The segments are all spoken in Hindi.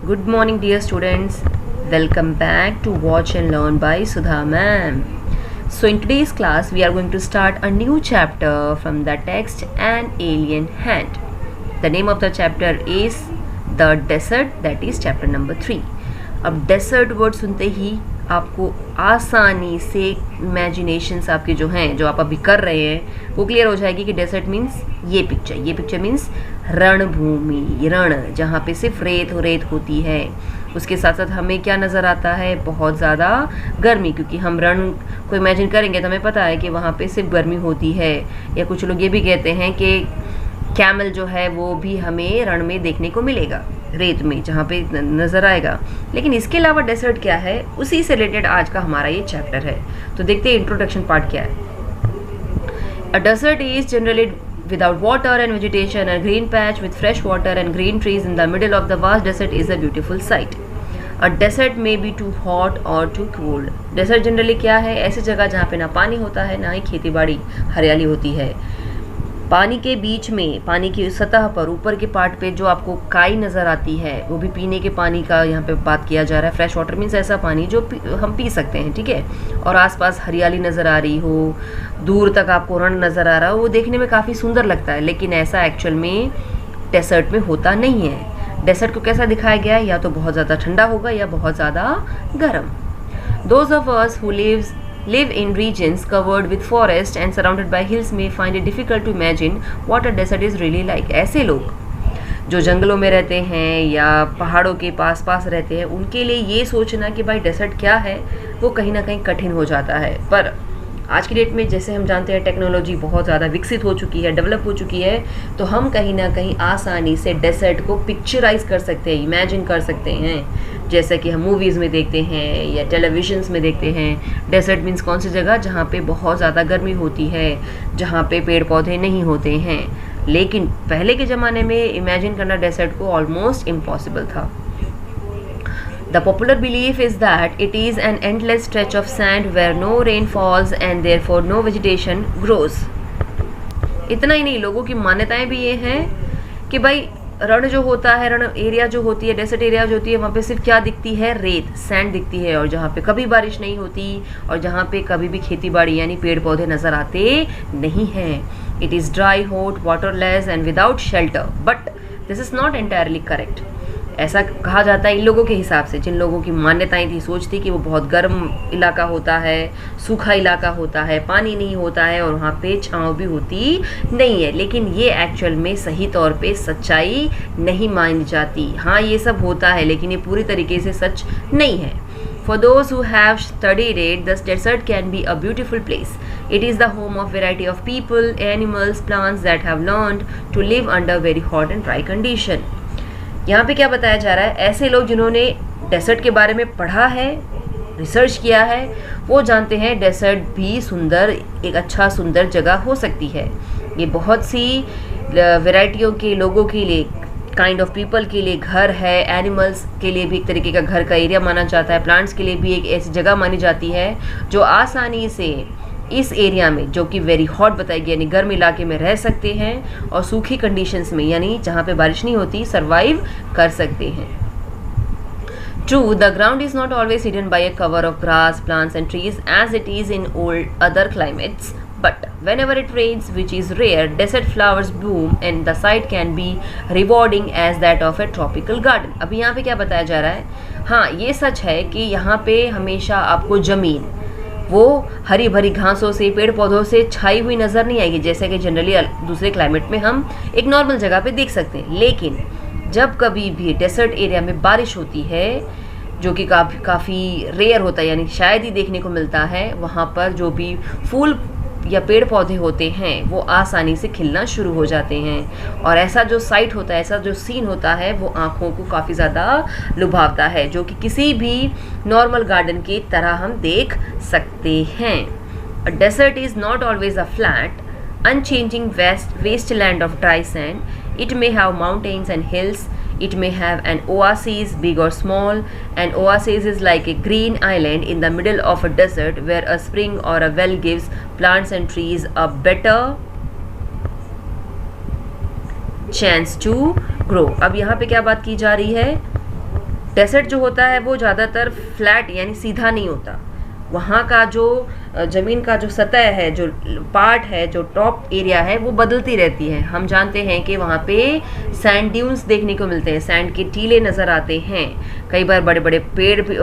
Good morning, dear students. Welcome back to Watch and Learn by Sudha ma'am. So in today's class, we are going to start a new chapter from the text An Alien Hand. The name of the chapter is The Desert, that is chapter number 3. अब डेसर्ट वर्ड सुनते ही आपको आसानी से इमेजिनेशंस आपके जो हैं, जो आप अभी कर रहे हैं, वो क्लियर हो जाएगी कि डेसर्ट मीन्स ये पिक्चर मीन्स रणभूमि, रण, जहाँ पे सिर्फ रेत हो रेत होती है। उसके साथ साथ हमें क्या नज़र आता है? बहुत ज़्यादा गर्मी, क्योंकि हम रण को इमेजिन करेंगे तो हमें पता है कि वहाँ पे सिर्फ गर्मी होती है। या कुछ लोग ये भी कहते हैं कि कैमल जो है वो भी हमें रण में देखने को मिलेगा, रेत में जहाँ पे नज़र आएगा। लेकिन इसके अलावा डेसर्ट क्या है, उसी से रिलेटेड आज का हमारा ये चैप्टर है। तो देखते हैं इंट्रोडक्शन पार्ट क्या है। A desert is generally without water and vegetation, a green patch with fresh water and green trees in the middle of the vast desert is a beautiful sight. A desert may be too hot or too cold. Desert generally क्या है? ऐसी जगह जहाँ पे ना पानी होता है ना ही खेती बाड़ी हरियाली होती है। पानी के बीच में, पानी की सतह पर ऊपर के पार्ट पे जो आपको काई नज़र आती है, वो भी पीने के पानी का यहाँ पे बात किया जा रहा है। फ्रेश वाटर मीन्स ऐसा पानी जो हम पी सकते हैं, ठीक है। और आसपास हरियाली नज़र आ रही हो, दूर तक आपको रण नज़र आ रहा हो, वो देखने में काफ़ी सुंदर लगता है। लेकिन ऐसा एक्चुअल में डेसर्ट में होता नहीं है। डेसर्ट को कैसा दिखाया गया है? या तो बहुत ज़्यादा ठंडा होगा या बहुत ज़्यादा गर्म। Those of us who live in regions covered with forest and surrounded by hills may find it difficult to imagine what a desert is really like. ऐसे लोग जो जंगलों में रहते हैं या पहाड़ों के पास रहते हैं, उनके लिए ये सोचना कि भाई डेसर्ट क्या है, वो कहीं ना कहीं कठिन हो जाता है। पर आज की डेट में जैसे हम जानते हैं टेक्नोलॉजी बहुत ज़्यादा विकसित हो चुकी है, डेवलप हो चुकी है, तो हम कहीं ना कहीं आसानी से डेसर्ट को पिक्चराइज कर सकते हैं, इमेजिन कर सकते हैं। जैसे कि हम मूवीज़ में देखते हैं या टेलीविजन्स में देखते हैं। डेसर्ट मीन्स कौन सी जगह? जहाँ पे बहुत ज़्यादा गर्मी होती है, जहाँ पे पेड़ पौधे नहीं होते हैं। लेकिन पहले के ज़माने में इमेजिन करना डेसर्ट को ऑलमोस्ट इम्पॉसिबल था। The popular belief is that it is an endless stretch of sand where no rain falls and therefore no vegetation grows. इतना ही नहीं, लोगों की मान्यताएं भी ये हैं कि भाई रण जो होता है, रण एरिया जो होती है, डेसर्ट एरिया जो होती है, वहाँ पे सिर्फ क्या दिखती है? रेत, सैंड दिखती है। और जहाँ पे कभी बारिश नहीं होती और जहाँ पे कभी भी खेती बाड़ी यानी पेड़ पौधे नज़र आते नहीं हैं। It is dry, hot, waterless and without shelter, but this is not entirely correct. ऐसा कहा जाता है इन लोगों के हिसाब से, जिन लोगों की मान्यताएं थी, सोच थी कि वो बहुत गर्म इलाका होता है, सूखा इलाका होता है, पानी नहीं होता है और वहाँ पे छाँव भी होती नहीं है। लेकिन ये एक्चुअल में सही तौर पे सच्चाई नहीं मानी जाती। हाँ, ये सब होता है लेकिन ये पूरी तरीके से सच नहीं है। For those who have studied it, the desert can be a beautiful place. It is the home of variety of people, animals, plants that have learned to live under very hot and dry condition. यहाँ पे क्या बताया जा रहा है? ऐसे लोग जिन्होंने डेसर्ट के बारे में पढ़ा है, रिसर्च किया है, वो जानते हैं डेसर्ट भी सुंदर, एक अच्छा सुंदर जगह हो सकती है। ये बहुत सी वैरायटियों के लोगों के लिए, काइंड ऑफ पीपल के लिए घर है, एनिमल्स के लिए भी एक तरीके का घर का एरिया माना जाता है, प्लांट्स के लिए भी एक ऐसी जगह मानी जाती है जो आसानी से इस एरिया में, जो कि वेरी हॉट बताई गई यानी गर्म इलाके में रह सकते हैं और सूखी कंडीशंस में यानी जहाँ पे बारिश नहीं होती सरवाइव कर सकते हैं। True, the ground is not always hidden by a cover of grass, plants and trees as it is in old other climates. But whenever it rains, which is rare, desert flowers bloom and the sight can be rewarding as that of a tropical garden. अभी यहाँ पे क्या बताया जा रहा है? हाँ, ये सच है कि यहाँ पे हमेशा आपको ज़मीन वो हरी भरी घासों से, पेड़ पौधों से छाई हुई नज़र नहीं आएगी, जैसे कि जनरली दूसरे क्लाइमेट में हम एक नॉर्मल जगह पे देख सकते हैं। लेकिन जब कभी भी डेसर्ट एरिया में बारिश होती है, जो कि काफ़ी रेयर होता है यानी शायद ही देखने को मिलता है, वहाँ पर जो भी फूल या पेड़ पौधे होते हैं वो आसानी से खिलना शुरू हो जाते हैं। और ऐसा जो साइट होता है, ऐसा जो सीन होता है, वो आँखों को काफ़ी ज़्यादा लुभावता है, जो कि किसी भी नॉर्मल गार्डन की तरह हम देख सकते हैं। A desert is not always a flat unchanging wasteland of dry sand. It may have mountains and hills. It may have an oasis, big or small. An oasis is like a green island in the middle of a desert where a spring or a well gives plants and trees a better chance to grow. अब यहाँ पे क्या बात की जा रही है? डेजर्ट जो होता है वो ज़्यादातर फ्लैट यानी सीधा नहीं होता, वहाँ का जो ज़मीन का जो सतह है, जो पार्ट है, जो टॉप एरिया है, वो बदलती रहती है। हम जानते हैं कि वहाँ पे सैंड ड्यून्स देखने को मिलते हैं, सैंड के टीले नज़र आते हैं, कई बार बड़े बड़े पेड़ भी,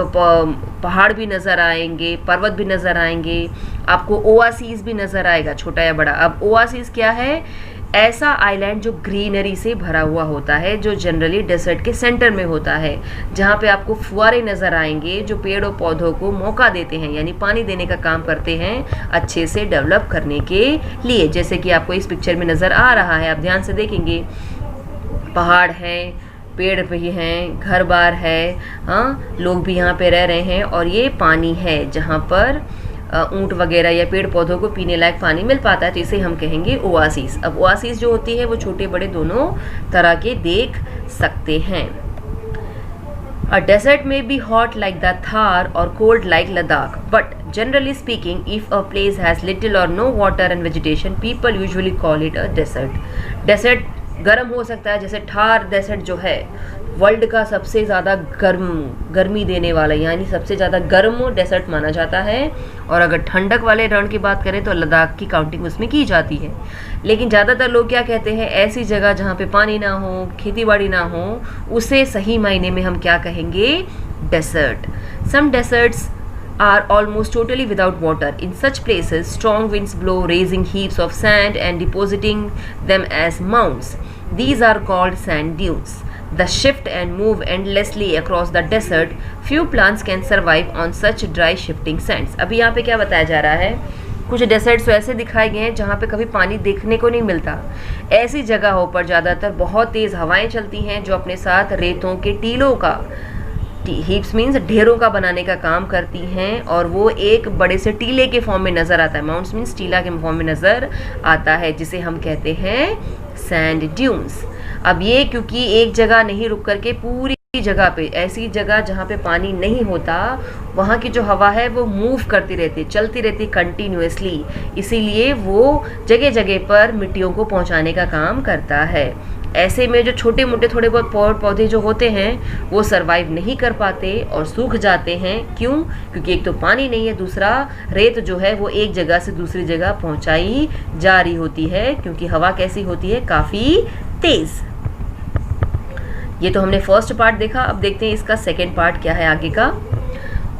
पहाड़ भी नज़र आएंगे, पर्वत भी नज़र आएंगे, आपको ओआसीज भी नज़र आएगा, छोटा या बड़ा। अब ओआसीज क्या है? ऐसा आइलैंड जो ग्रीनरी से भरा हुआ होता है, जो जनरली डेजर्ट के सेंटर में होता है, जहाँ पे आपको फुआरे नज़र आएंगे जो पेड़ और पौधों को मौका देते हैं, यानी पानी देने का काम करते हैं अच्छे से डेवलप करने के लिए। जैसे कि आपको इस पिक्चर में नज़र आ रहा है, आप ध्यान से देखेंगे, पहाड़ हैं, पेड़ भी हैं, घर बार है, हाँ, लोग भी यहाँ पे रह रहे हैं, और ये पानी है जहाँ पर ऊंट वगैरह या पेड़ पौधों को पीने लायक पानी मिल पाता है, तो इसे हम कहेंगे ओआसीज। अब ओआसीज जो होती है वो छोटे बड़े दोनों तरह के देख सकते हैं। A desert may be hot like the Thar or cold like Ladakh, but generally speaking, if a place has little or no water and vegetation, people usually call it a desert. Desert गर्म हो सकता है, जैसे ठार डेजर्ट जो है वर्ल्ड का सबसे ज़्यादा गर्मी देने वाला, यानी सबसे ज़्यादा गर्म डेजर्ट माना जाता है। और अगर ठंडक वाले रण की बात करें तो लद्दाख की काउंटिंग उसमें की जाती है। लेकिन ज़्यादातर लोग क्या कहते हैं, ऐसी जगह जहाँ पे पानी ना हो, खेती बाड़ी ना हो, उसे सही मायने में हम क्या कहेंगे? Desert. Some deserts are almost totally without water. In such places, strong winds blow, raising heaps of sand and depositing them as mounds. These are called sand dunes. The shift and move endlessly across the desert. Few plants can survive on such dry shifting sands. अभी यहाँ पे क्या बताया जा रहा है? कुछ डेजर्ट्स ऐसे दिखाए गए हैं जहाँ पे कभी पानी देखने को नहीं मिलता। ऐसी जगहों पर ज़्यादातर बहुत तेज़ हवाएं चलती हैं जो अपने साथ रेतों के टीलों का, हीप्स मीन्स ढेरों का बनाने का काम करती हैं, और वो एक बड़े से टीले के फॉर्म में नज़र आता है। माउंट्स मीन्स टीला के फॉर्म में नज़र आता है, जिसे हम कहते हैं सैंड ड्यून्स। अब ये क्योंकि एक जगह नहीं रुक करके पूरी जगह पे, ऐसी जगह जहाँ पे पानी नहीं होता, वहाँ की जो हवा है वो मूव करती रहती है, चलती रहती है कंटिन्यूसली, इसीलिए वो जगह जगह पर मिट्टियों को पहुँचाने का काम करता है। ऐसे में जो छोटे मोटे थोड़े बहुत पौधे जो होते हैं वो सरवाइव नहीं कर पाते और सूख जाते हैं। क्यों? क्योंकि एक तो पानी नहीं है, दूसरा रेत जो है वो एक जगह से दूसरी जगह पहुंचाई जा रही होती है, क्योंकि हवा कैसी होती है? काफ़ी तेज़। ये तो हमने फर्स्ट पार्ट देखा, अब देखते हैं इसका सेकेंड पार्ट क्या है आगे का।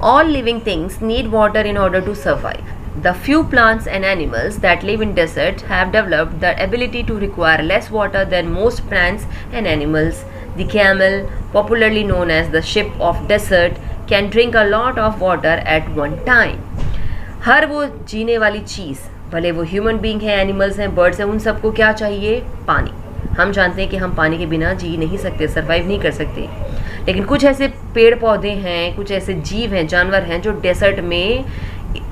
All living things need water in order to survive. The few plants and animals that live in desert have developed the ability to require less water than most plants and animals. The camel, popularly known as the ship of desert, can drink a lot of water at one time. हर वो जीने वाली चीज़, भले वो ह्यूमन बीइंग है, एनिमल्स हैं, बर्ड्स हैं, उन सबको क्या चाहिए? पानी। हम जानते हैं कि हम पानी के बिना जी नहीं सकते, सर्वाइव नहीं कर सकते। लेकिन कुछ ऐसे पेड़ पौधे हैं, कुछ ऐसे जीव हैं, जानवर हैं जो डेजर्ट में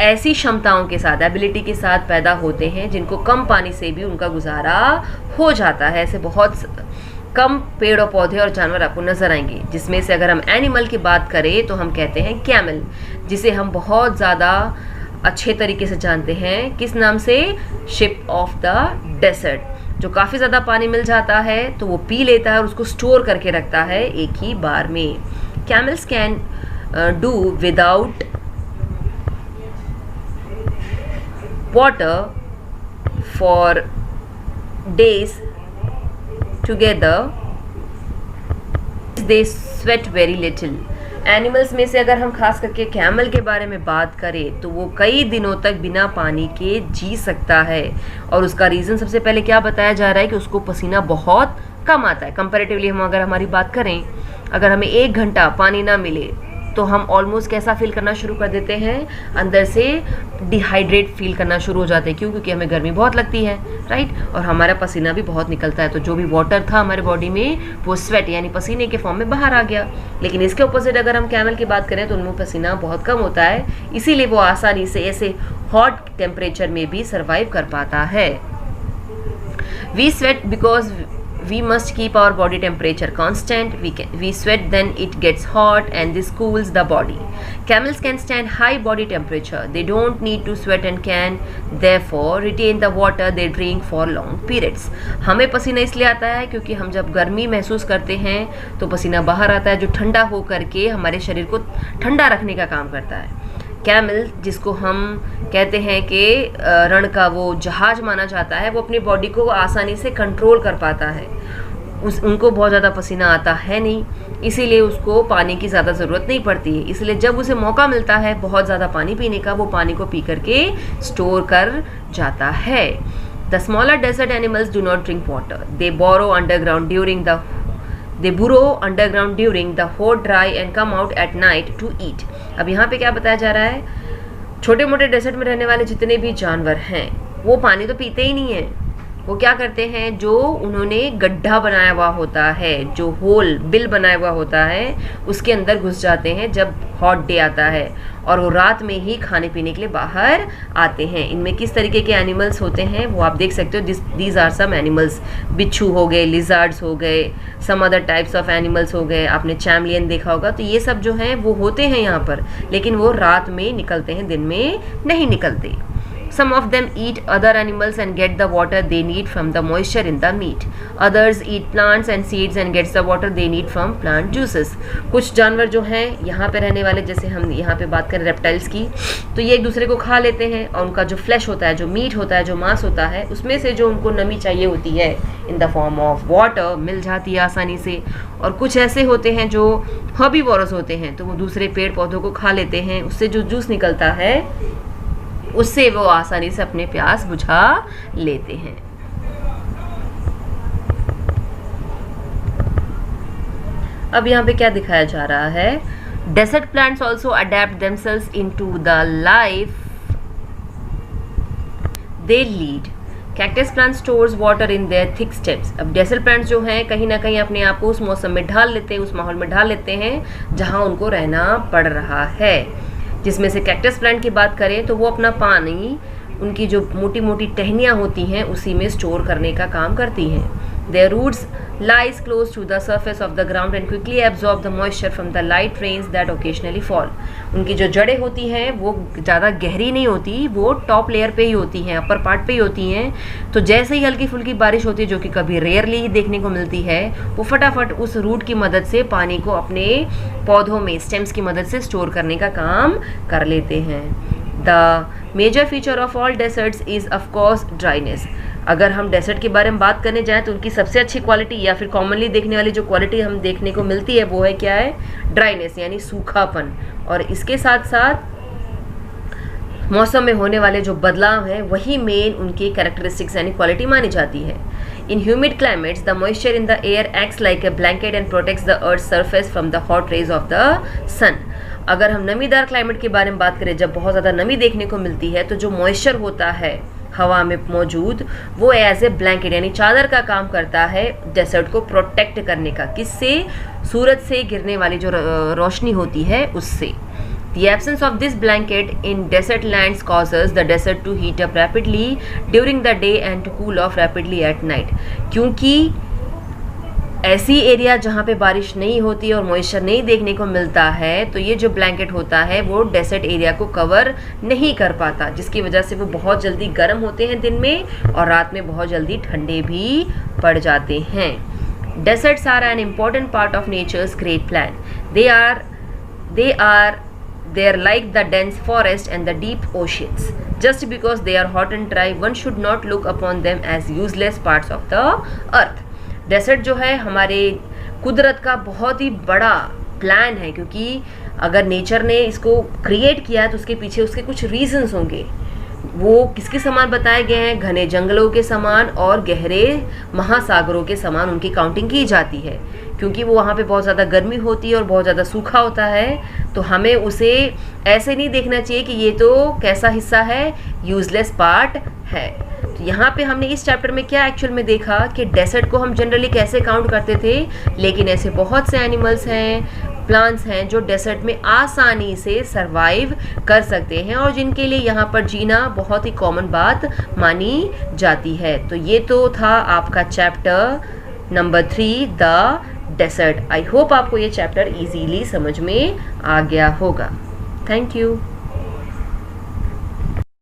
ऐसी क्षमताओं के साथ, एबिलिटी के साथ पैदा होते हैं जिनको कम पानी से भी उनका गुजारा हो जाता है। ऐसे बहुत कम पेड़ और पौधे और जानवर आपको नज़र आएंगे, जिसमें से अगर हम एनिमल की बात करें तो हम कहते हैं कैमल, जिसे हम बहुत ज़्यादा अच्छे तरीके से जानते हैं, किस नाम से? Ship of the desert. जो काफ़ी ज़्यादा पानी मिल जाता है तो वो पी लेता है और उसको स्टोर करके रखता है एक ही बार में। Camels can do without water for days together. They sweat very little. Animals में से अगर हम खास करके कैमल के बारे में बात करें तो वो कई दिनों तक बिना पानी के जी सकता है, और उसका रीज़न सबसे पहले क्या बताया जा रहा है कि उसको पसीना बहुत कम आता है। कंपैरेटिवली हम अगर हमारी बात करें, अगर हमें 1 घंटा पानी ना मिले तो हम ऑलमोस्ट कैसा फील करना शुरू कर देते हैं? अंदर से डिहाइड्रेट फील करना शुरू हो जाते हैं। क्यों? क्योंकि हमें गर्मी बहुत लगती है, राइट, और हमारा पसीना भी बहुत निकलता है, तो जो भी वाटर था हमारे बॉडी में वो स्वेट यानी पसीने के फॉर्म में बाहर आ गया। लेकिन इसके ऑपोजिट अगर हम कैमल की बात करें तो उनमें पसीना बहुत कम होता है, इसीलिए वो आसानी से ऐसे हॉट टेम्परेचर में भी सर्वाइव कर पाता है। We sweat because we must keep our body temperature constant. We sweat, then it gets hot and this cools the body. Camels can stand high body temperature. They don't need to sweat and can therefore retain the water they drink for long periods. हमें पसीना इसलिए आता है क्योंकि हम जब गर्मी महसूस करते हैं तो पसीना बाहर आता है, जो ठंडा हो करके हमारे शरीर को ठंडा रखने का काम करता है. कैमल, जिसको हम कहते हैं कि रण का वो जहाज माना जाता है, वो अपनी बॉडी को आसानी से कंट्रोल कर पाता है. उनको बहुत ज़्यादा पसीना आता है नहीं, इसीलिए उसको पानी की ज़्यादा ज़रूरत नहीं पड़ती है. इसलिए जब उसे मौका मिलता है बहुत ज़्यादा पानी पीने का, वो पानी को पी करके स्टोर कर जाता है. The smaller desert animals do not drink water. They burrow underground during the hot dry and come out at night to eat. अब यहाँ पे क्या बताया जा रहा है, छोटे मोटे डेजर्ट में रहने वाले जितने भी जानवर हैं वो पानी तो पीते ही नहीं है. वो क्या करते हैं, जो उन्होंने गड्ढा बनाया हुआ होता है, जो होल बिल बनाया हुआ होता है, उसके अंदर घुस जाते हैं जब हॉट डे आता है, और वो रात में ही खाने पीने के लिए बाहर आते हैं. इनमें किस तरीके के एनिमल्स होते हैं वो आप देख सकते हो. These are some animals. बिच्छू हो गए, लिजार्ड्स हो गए, some other types of animals हो गए. आपने चैमलियन देखा होगा. तो ये सब जो हैं वो होते हैं यहाँ पर, लेकिन वो रात में निकलते हैं, दिन में नहीं निकलते. Some of them eat other animals and get the water they need from the moisture in the meat. Others eat plants and seeds and gets the water they need from plant juices. कुछ जानवर जो हैं यहाँ पे रहने वाले, जैसे हम यहाँ पे बात करें रेप्टाइल्स की, तो ये एक दूसरे को खा लेते हैं और उनका जो फ्लैश होता है, जो मीट होता है, जो मांस होता है, उसमें से जो उनको नमी चाहिए होती है in the form of water मिल जाती है आसानी से. और कुछ ऐसे होते हैं जो हर्बीवोरस होते हैं, तो वो दूसरे पेड़ पौधों को खा लेते हैं. उससे जो जूस निकलता है उससे वो आसानी से अपने प्यास बुझा लेते हैं. अब यहाँ पे क्या दिखाया जा रहा है, desert plants also adapt themselves into the life they lead. Cactus plant stores water in their thick stems. अब डेजर्ट प्लांट्स जो हैं कहीं ना कहीं अपने आप को उस मौसम में ढाल लेते हैं, उस माहौल में ढाल लेते हैं जहाँ उनको रहना पड़ रहा है. जिसमें से कैक्टस प्लांट की बात करें तो वो अपना पानी उनकी जो मोटी मोटी टहनियाँ होती हैं उसी में स्टोर करने का काम करती हैं. Their roots lies close to the surface of the ground and quickly absorb the moisture from the light rains that occasionally fall. उनकी जो जड़ें होती हैं वो ज़्यादा गहरी नहीं होती, वो टॉप लेयर पे ही होती हैं, अपर पार्ट पे ही होती हैं. तो जैसे ही हल्की फुल्की बारिश होती है, जो कि कभी रेयरली ही देखने को मिलती है, वो फटाफट उस रूट की मदद से पानी को अपने पौधों में स्टेम्स की मदद से स्टोर करने का काम कर लेते हैं. The major feature of all deserts is of course dryness. अगर हम डेजर्ट के बारे में बात करने जाएँ तो उनकी सबसे अच्छी क्वालिटी या फिर कॉमनली देखने वाली जो क्वालिटी हम देखने को मिलती है वो है क्या है, ड्राइनेस, यानी सूखापन. और इसके साथ साथ मौसम में होने वाले जो बदलाव हैं वही मेन उनकी कैरेक्टरिस्टिक्स यानी क्वालिटी मानी जाती है. In humid climates the moisture in the air acts like a blanket and protects the earth surface from the hot rays of the sun. अगर हम नमीदार क्लाइमेट के बारे में बात करें, जब बहुत ज़्यादा नमी देखने को मिलती है, तो जो मॉइस्चर होता है हवा में मौजूद, वो एज ए ब्लैंकेट यानी चादर का काम करता है डेजर्ट को प्रोटेक्ट करने का. किससे? सूरज से गिरने वाली जो रोशनी होती है उससे. The absence of this blanket in desert lands causes the desert to heat up rapidly during the day and to cool off rapidly at night. क्योंकि ऐसी एरिया जहाँ पे बारिश नहीं होती और मॉइस्चर नहीं देखने को मिलता है, तो ये जो ब्लैंकेट होता है वो डेजर्ट एरिया को कवर नहीं कर पाता, जिसकी वजह से वो बहुत जल्दी गर्म होते हैं दिन में और रात में बहुत जल्दी ठंडे भी पड़ जाते हैं. Deserts are an important part of nature's great plan. They are like the dense forest and the deep oceans. Just because they are hot and dry, one should not look upon them as useless parts of the earth. Desert जो है हमारे कुदरत का बहुत ही बड़ा प्लान है, क्योंकि अगर नेचर ने इसको क्रिएट किया है तो उसके पीछे उसके कुछ रीजंस होंगे. वो किसके समान बताए गए हैं? घने जंगलों के समान और गहरे महासागरों के समान उनकी काउंटिंग की जाती है, क्योंकि वो वहाँ पे बहुत ज़्यादा गर्मी होती है और बहुत ज़्यादा सूखा होता है. तो हमें उसे ऐसे नहीं देखना चाहिए कि ये तो कैसा हिस्सा है, यूजलेस पार्ट है. तो यहाँ पे हमने इस चैप्टर में क्या एक्चुअल में देखा कि डेजर्ट को हम जनरली कैसे काउंट करते थे, लेकिन ऐसे बहुत से एनिमल्स हैं, प्लांट्स हैं जो डेजर्ट में आसानी से सरवाइव कर सकते हैं और जिनके लिए यहाँ पर जीना बहुत ही कॉमन बात मानी जाती है. तो ये तो था आपका chapter number 3 the desert. I hope आपको ये चैप्टर इजीली समझ में आ गया होगा। Thank you.